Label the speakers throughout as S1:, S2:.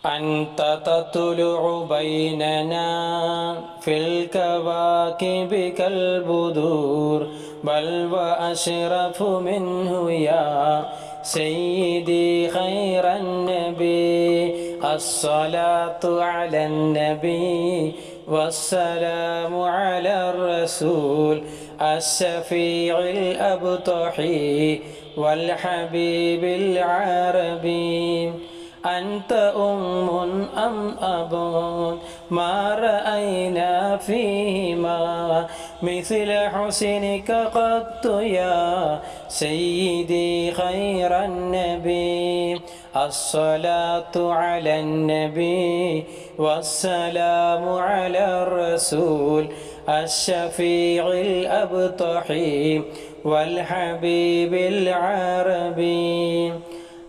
S1: أنت تطلع بيننا في الكواكب كالبدور، بل وأشرف منه يا سيدي خير النبي. الصلاة على النبي والسلام على الرسول الشفيع الأبطحي والحبيب العربي. أنت أم أم أب ما رأينا فيهما مثل حسنك قط يا سيدي خير النبي. الصلاة على النبي والسلام على الرسول الشفيع الأبطحي والحبيب العربي.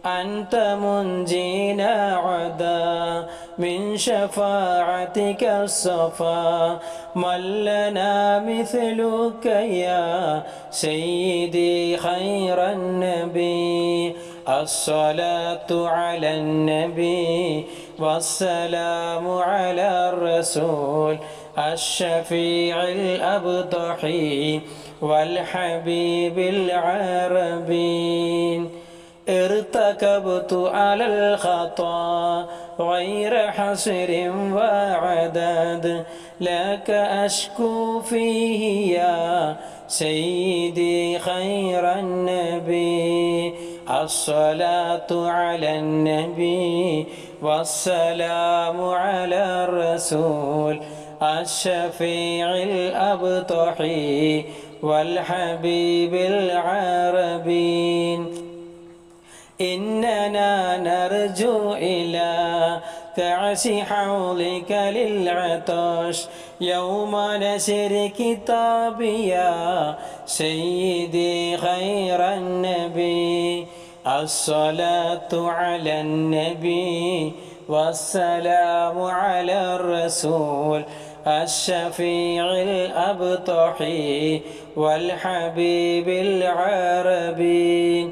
S1: أنت منجينا عدا من شفاعتك الصفا، من لنا مثلك يا سيدي خير النبي. الصلاة على النبي والسلام على الرسول الشفيع الأبطحي والحبيب العربي. ارتكبت على الخطا غير حصر وعدد، لك أشكو فيه يا سيدي خير النبي. الصلاة على النبي والسلام على الرسول الشفيع الأبطحي والحبيب العربي. إننا نرجو إلى كأس حوضك للعطش يوم نشر كتابي يا سيدي خير النبي. الصلاة على النبي والسلام على الرسول الشفيع الأبطحي والحبيب العربي.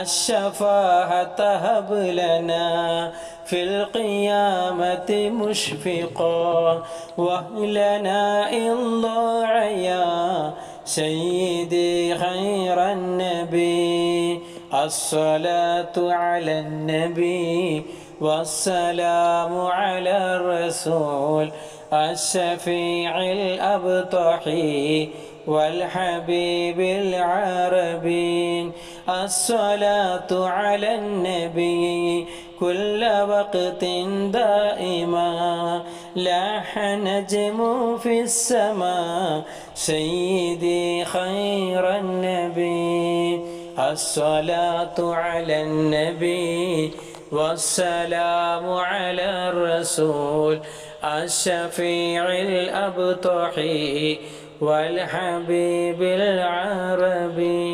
S1: الشفاعة هب لنا في القيامة مشفقا، وهلنا إن ضاع يا سيدي خير النبي. الصلاة على النبي والسلام على الرسول الشفيع الأبطحي والحبيب العربي. الصلاة على النبي كل وقت دائما، لاح نجم في السماء سيدي خير النبي. الصلاة على النبي والسلام على الرسول الشفيع الأبطحي والحبيب العربي.